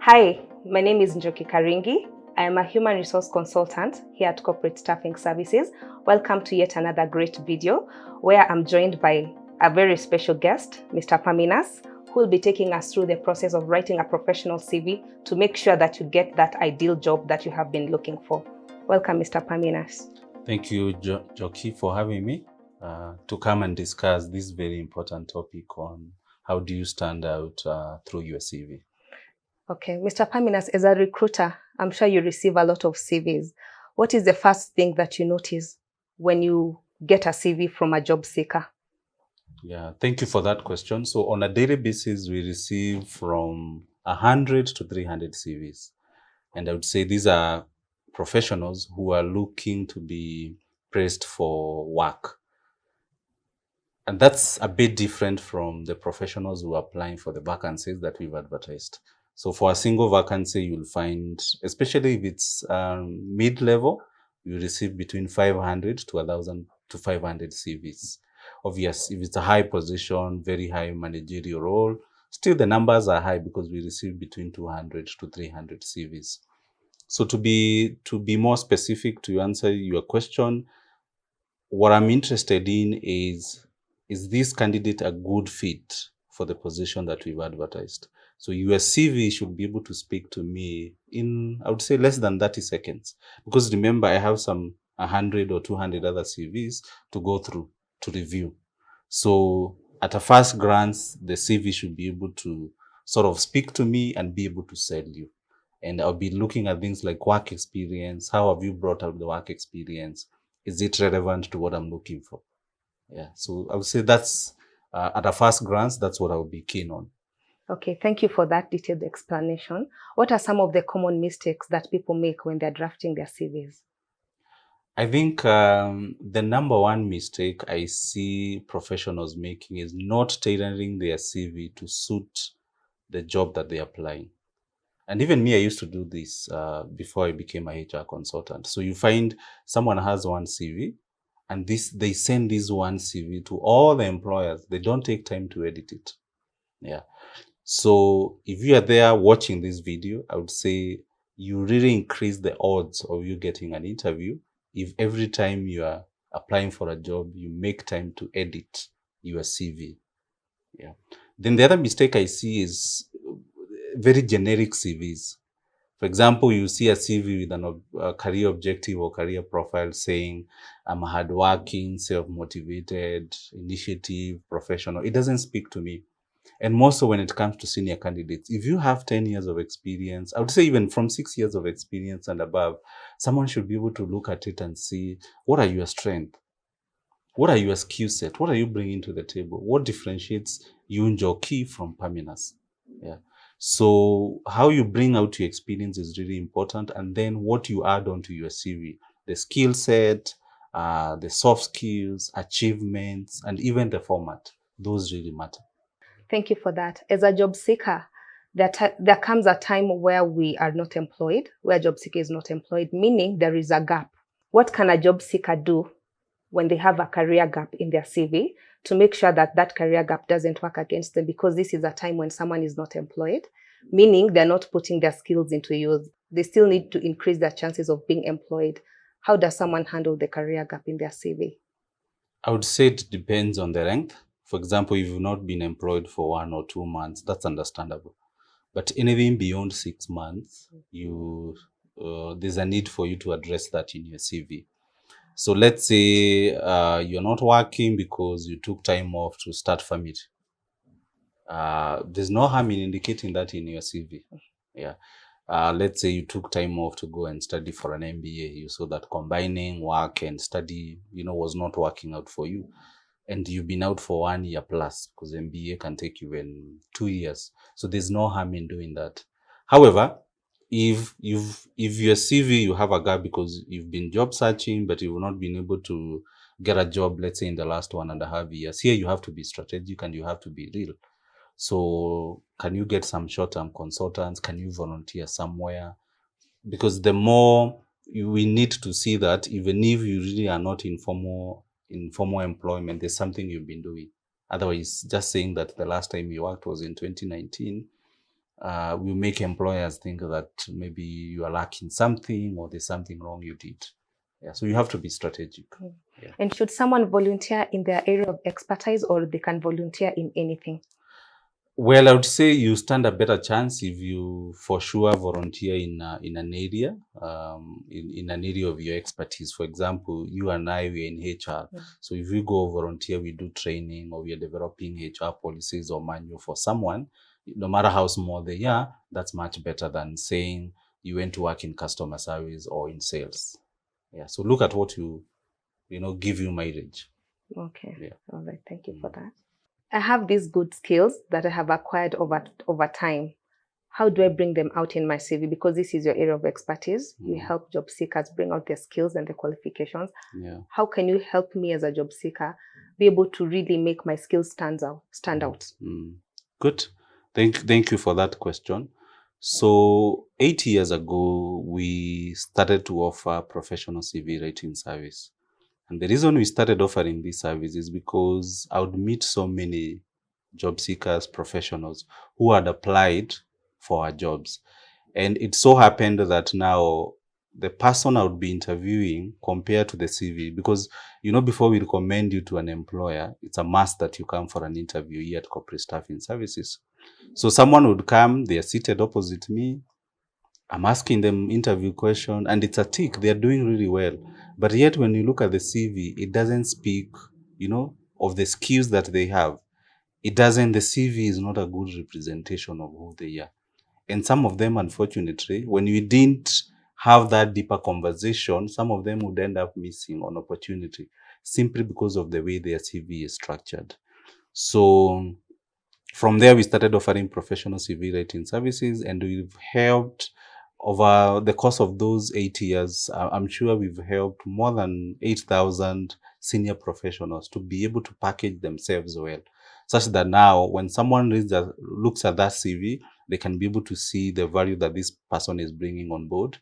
Hi, my name is Njoki Karingi. I am a human resource consultant here at Corporate Staffing Services. Welcome to yet another great video where I'm joined by a very special guest, Mr. Paminas, who will be taking us through the process of writing a professional CV to make sure that you get that ideal job that you have been looking for. Welcome, Mr. Paminas. Thank you, Joki, for having me to come and discuss this very important topic on how do you stand out through your CV. Okay, Mr. Paminas, as a recruiter, I'm sure you receive a lot of CVs. What is the first thing that you notice when you get a CV from a job seeker? Yeah, thank you for that question. So on a daily basis, we receive from 100 to 300 CVs. And I would say these are professionals who are looking to be praised for work. And that's a bit different from the professionals who are applying for the vacancies that we've advertised. So for a single vacancy, you'll find, especially if it's mid-level, you receive between 500 to 1,000 to 500 CVs. Obviously, if it's a high position, very high managerial role, still the numbers are high because we receive between 200 to 300 CVs. So to be more specific, to answer your question, what I'm interested in is this candidate a good fit for the position that we've advertised? So your CV should be able to speak to me in, I would say, less than 30 seconds. Because remember, I have some 100 or 200 other CVs to go through, to review. So at a first glance, the CV should be able to sort of speak to me and be able to sell you. And I'll be looking at things like work experience. How have you brought out the work experience? Is it relevant to what I'm looking for? Yeah, so I would say that's, at a first glance, that's what I would be keen on. Okay, thank you for that detailed explanation. What are some of the common mistakes that people make when they're drafting their CVs? I think the number one mistake I see professionals making is not tailoring their CV to suit the job that they're applying. And even me, I used to do this before I became a HR consultant. So you find someone has one CV, and they send this one CV to all the employers. They don't take time to edit it. Yeah. So if you are there watching this video, I would say you really increase the odds of you getting an interview if every time you are applying for a job, you make time to edit your CV. Yeah. Then the other mistake I see is very generic CVs. For example, you see a CV with a career objective or career profile saying, I'm hardworking, self-motivated, initiative, professional. It doesn't speak to me. And more so when it comes to senior candidates. If you have 10 years of experience, I would say even from 6 years of experience and above, someone should be able to look at it and see, what are your strengths? What are your skill set? What are you bringing to the table? What differentiates you, Njoki, from Paminas? Yeah. So how you bring out your experience is really important. And then what you add onto your CV, the skill set, the soft skills, achievements, and even the format, those really matter. Thank you for that. As a job seeker, there comes a time where we are not employed, where job seeker is not employed, meaning there is a gap. What can a job seeker do when they have a career gap in their CV to make sure that that career gap doesn't work against them? Because this is a time when someone is not employed, meaning they're not putting their skills into use. They still need to increase their chances of being employed. How does someone handle the career gap in their CV? I would say it depends on the length. For example, if you've not been employed for 1 or 2 months, that's understandable. But anything beyond 6 months, there's a need for you to address that in your CV. So let's say you're not working because you took time off to start family. There's no harm in indicating that in your CV. Yeah. Let's say you took time off to go and study for an MBA. You saw that combining work and study, was not working out for you. And you've been out for 1 year plus, because MBA can take even 2 years. So there's no harm in doing that. However, if your CV, you have a gap because you've been job searching, but you've not been able to get a job, let's say in the last 1.5 years, here you have to be strategic and you have to be real. So can you get some short-term consultants? Can you volunteer somewhere? Because the more we need to see that even if you really are not in formal employment, there's something you've been doing. Otherwise, just saying that the last time you worked was in 2019, will make employers think that maybe you are lacking something or there's something wrong you did. Yeah, so you have to be strategic. Yeah. And should someone volunteer in their area of expertise, or they can volunteer in anything? Well, I would say you stand a better chance if you for sure volunteer in an area, in an area of your expertise. For example, you and I, we are in HR. So if we go volunteer, we do training or we are developing HR policies or manual for someone, no matter how small they are, that's much better than saying you went to work in customer service or in sales. Yeah. So look at what give you mileage. Okay. Yeah. All right. Thank you for that. I have these good skills that I have acquired over time. How do I bring them out in my CV? Because this is your area of expertise. You help job seekers bring out their skills and their qualifications. Yeah. How can you help me as a job seeker be able to really make my skills stand out? Good. Thank you for that question. So 8 years ago, we started to offer professional CV writing service. And the reason we started offering this service is because I would meet so many job seekers, professionals who had applied for our jobs. And it so happened that now the person I would be interviewing compared to the CV, because, before we recommend you to an employer, it's a must that you come for an interview here at Corporate Staffing Services. So someone would come, they are seated opposite me, I'm asking them interview question, and it's a tick. They're doing really well. But yet when you look at the CV, it doesn't speak, of the skills that they have. The CV is not a good representation of who they are. And some of them, unfortunately, when we didn't have that deeper conversation, some of them would end up missing on opportunity simply because of the way their CV is structured. So from there, we started offering professional CV writing services, and we've helped over the course of those 8 years, I'm sure we've helped more than 8,000 senior professionals to be able to package themselves well, such that now when someone looks at that CV, they can be able to see the value that this person is bringing on board.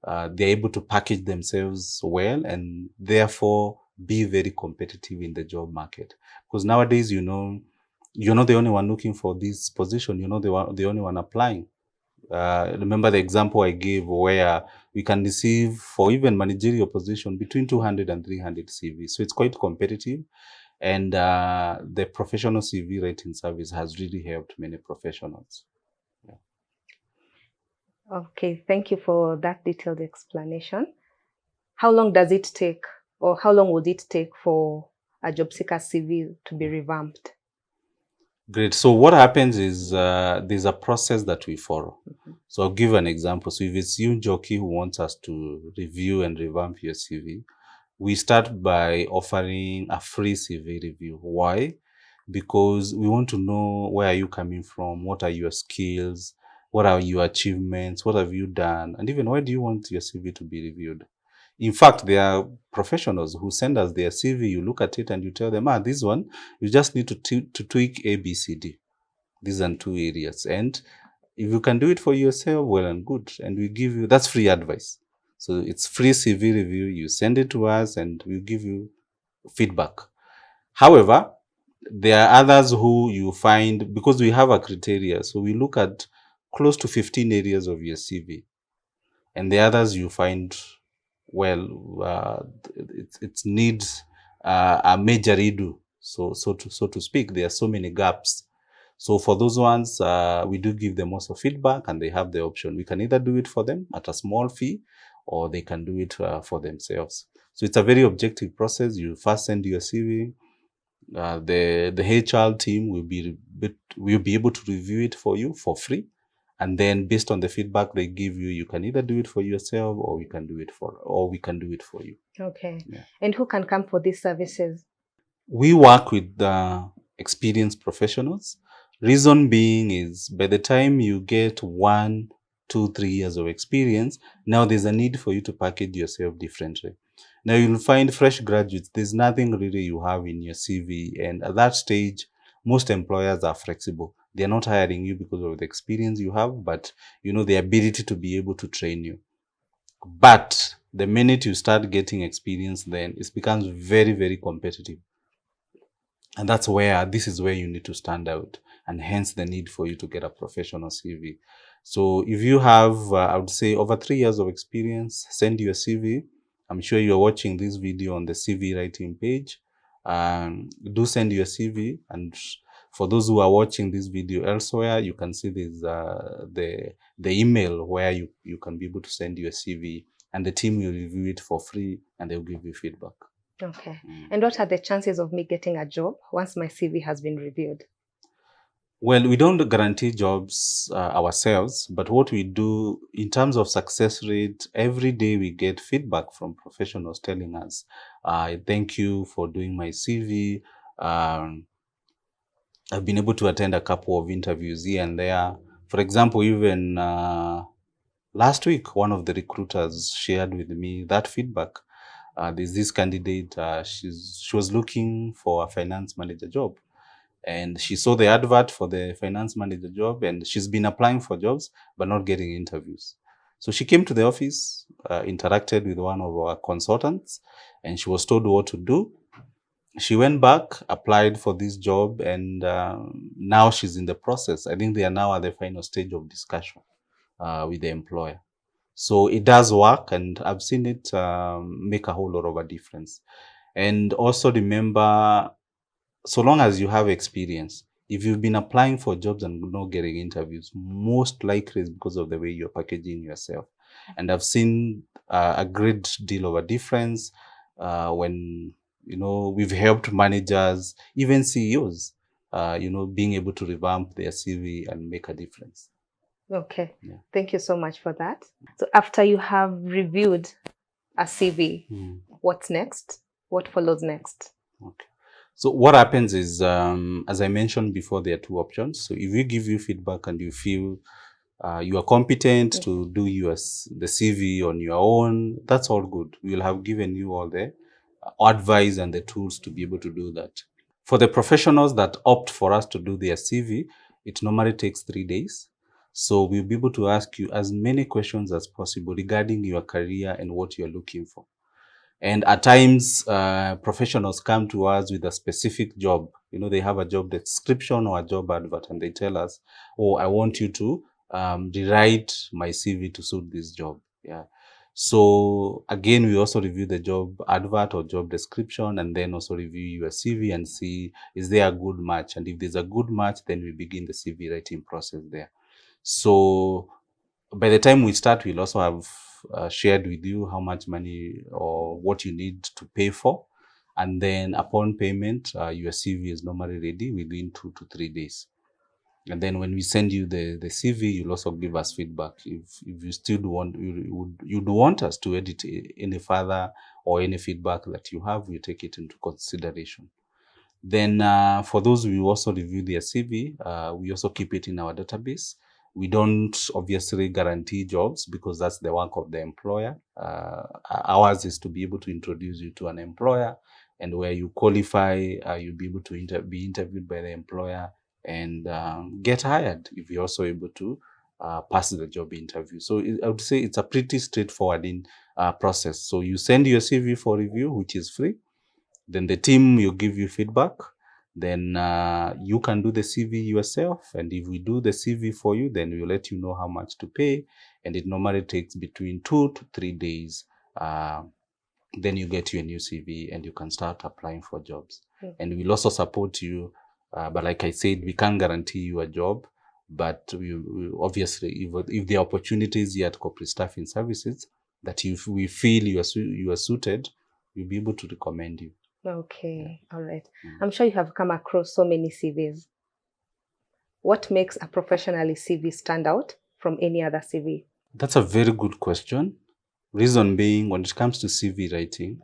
They're able to package themselves well and therefore be very competitive in the job market. Because nowadays, you're not the only one looking for this position. You're not the only one applying. Remember the example I gave where we can receive for even managerial position between 200 and 300 CVs. So it's quite competitive. And the professional CV writing service has really helped many professionals. Yeah. Okay, thank you for that detailed explanation. How long does it take, or how long would it take for a job seeker CV to be revamped? Great. So what happens is there's a process that we follow. So I'll give an example. So if it's you, Jockey, who wants us to review and revamp your CV, we start by offering a free CV review. Why? Because we want to know where are you coming from, what are your skills, what are your achievements, what have you done, and even why do you want your CV to be reviewed? In fact, there are professionals who send us their CV, you look at it and you tell them, this one, you just need to tweak A, B, C, D. These are 2 areas. And if you can do it for yourself, well and good. And we give you, that's free advice. So it's free CV review. You send it to us and we'll give you feedback. However, there are others who you find, because we have a criteria, so we look at close to 15 areas of your CV. And the others you find, well, it needs a major redo, so to speak. There are so many gaps. So for those ones, we do give them also feedback, and they have the option. We can either do it for them at a small fee, or they can do it for themselves. So it's a very objective process. You first send your CV. The HR team will be able to review it for you for free. And then based on the feedback they give you, you can either do it for yourself or we can do it for you. Okay. Yeah. And who can come for these services? We work with experienced professionals. Reason being is by the time you get 1, 2, 3 years of experience, now there's a need for you to package yourself differently. Now you'll find fresh graduates, there's nothing really you have in your CV. And at that stage, most employers are flexible. They're not hiring you because of the experience you have, but the ability to be able to train you. But the minute you start getting experience, then it becomes very, very competitive. And this is where you need to stand out. and hence the need for you to get a professional CV. So if you have, I would say, over 3 years of experience, send your CV. I'm sure you're watching this video on the CV writing page. Do send your CV, and for those who are watching this video elsewhere, you can see this the email where you can be able to send your CV, and the team will review it for free and they'll give you feedback. Okay. And what are the chances of me getting a job once my CV has been reviewed? Well, we don't guarantee jobs ourselves, but what we do in terms of success rate, every day we get feedback from professionals telling us, thank you for doing my CV. I've been able to attend a couple of interviews here and there. For example, even last week, one of the recruiters shared with me that feedback. There's this candidate, she was looking for a finance manager job. And she saw the advert for the finance manager job, and she's been applying for jobs, but not getting interviews. So she came to the office, interacted with one of our consultants, and she was told what to do. She went back, applied for this job, and now she's in the process. I think they are now at the final stage of discussion with the employer. So it does work, and I've seen it make a whole lot of a difference. And also remember, so long as you have experience, if you've been applying for jobs and not getting interviews, most likely it's because of the way you're packaging yourself. And I've seen a great deal of a difference when, we've helped managers, even CEOs, being able to revamp their CV and make a difference. Okay. Yeah. Thank you so much for that. So after you have reviewed a CV, what's next? What follows next? Okay. So what happens is, as I mentioned before, there are two options. So if we give you feedback and you feel you are competent to do the CV on your own, that's all good. We'll have given you all the advice and the tools to be able to do that. For the professionals that opt for us to do their CV, it normally takes 3 days. So we'll be able to ask you as many questions as possible regarding your career and what you're looking for. And at times, professionals come to us with a specific job. They have a job description or a job advert, and they tell us, oh, I want you to rewrite my CV to suit this job. Yeah. So again, we also review the job advert or job description, and then also review your CV and see, is there a good match? And if there's a good match, then we begin the CV writing process there. So by the time we start, we'll also have shared with you how much money or what you need to pay for. And then upon payment, your CV is normally ready within 2 to 3 days. And then when we send you the CV, you'll also give us feedback. If you still you'd want us to edit any further or any feedback that you have, we take it into consideration. Then for those who also review their CV, we also keep it in our database. We don't obviously guarantee jobs because that's the work of the employer. Ours is to be able to introduce you to an employer, and where you qualify, you'll be able to be interviewed by the employer and get hired if you're also able to pass the job interview. So I would say it's a pretty straightforward process. So you send your CV for review, which is free. Then the team will give you feedback. Then you can do the CV yourself. And if we do the CV for you, then we'll let you know how much to pay. And it normally takes between 2 to 3 days. Then you get your new CV and you can start applying for jobs. And we'll also support you. But like I said, we can't guarantee you a job. But we obviously, if the opportunities here at Corporate Staffing Services that we feel you are suited, we'll be able to recommend you. Okay, all right. I'm sure you have come across so many CVs. What makes a professional CV stand out from any other CV? That's a very good question. Reason being, when it comes to CV writing,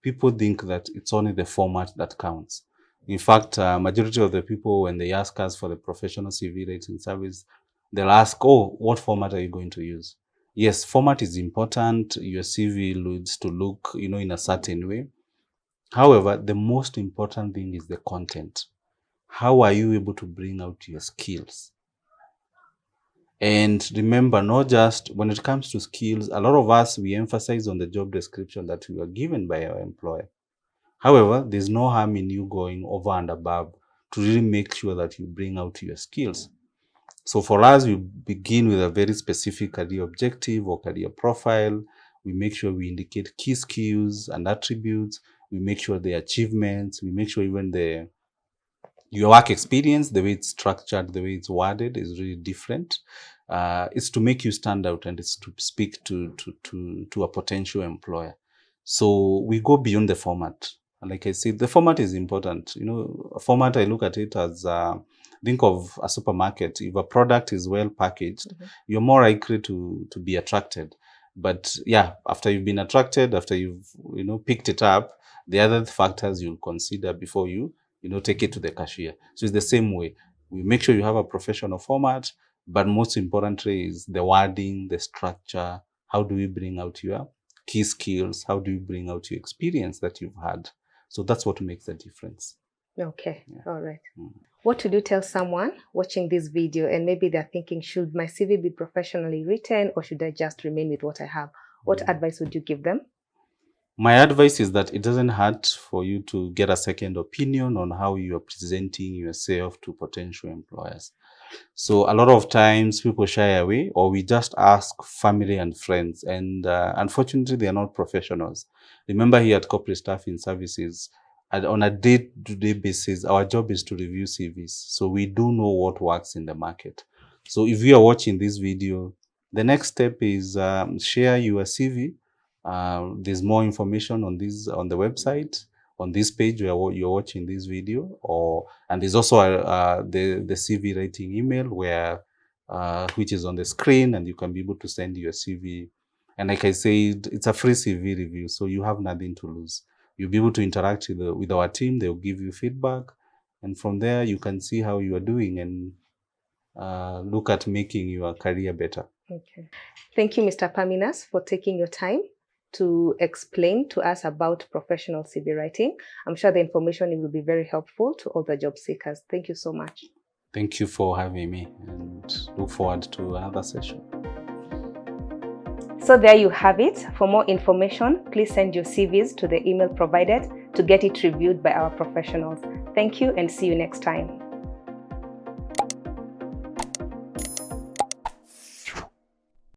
people think that it's only the format that counts. In fact, majority of the people, when they ask us for the professional CV writing service, they'll ask, oh, what format are you going to use? Yes, format is important. Your CV needs to look, in a certain way. However, the most important thing is the content. How are you able to bring out your skills? And remember, not just when it comes to skills, a lot of us, we emphasize on the job description that we are given by our employer. However, there's no harm in you going over and above to really make sure that you bring out your skills. So for us, we begin with a very specific career objective or career profile. We make sure we indicate key skills and attributes. We make sure the achievements. We make sure even your work experience, the way it's structured, the way it's worded is really different. It's to make you stand out, and it's to speak to a potential employer. So we go beyond the format. And like I said, the format is important. A format, I look at it as, think of a supermarket. If a product is well packaged, you're more likely to be attracted. But yeah, after you've been attracted, after you've, picked it up, the other factors you'll consider before you, take it to the cashier. So it's the same way. We make sure you have a professional format, but most importantly is the wording, the structure. How do we bring out your key skills? How do you bring out your experience that you've had? So that's what makes the difference. Okay. Yeah. All right. What would you tell someone watching this video and maybe they're thinking, should my CV be professionally written or should I just remain with what I have? What advice would you give them? My advice is that it doesn't hurt for you to get a second opinion on how you are presenting yourself to potential employers. So a lot of times people shy away, or we just ask family and friends, and unfortunately they are not professionals. Remember, here at Corporate Staffing Services, on a day-to-day basis, our job is to review CVs. So we do know what works in the market. So if you are watching this video, the next step is share your CV. There's more information on the website, on this page where you're watching this video, and there's also the CV writing email which is on the screen, and you can be able to send your CV. And like I said, it's a free CV review, so you have nothing to lose. You'll be able to interact with our team. They'll give you feedback, and from there you can see how you are doing and look at making your career better. Okay. Thank you, Mr. Paminas, for taking your time to explain to us about professional CV writing. I'm sure the information will be very helpful to all the job seekers. Thank you so much. Thank you for having me, and look forward to another session. So there you have it. For more information, please send your CVs to the email provided to get it reviewed by our professionals. Thank you and see you next time.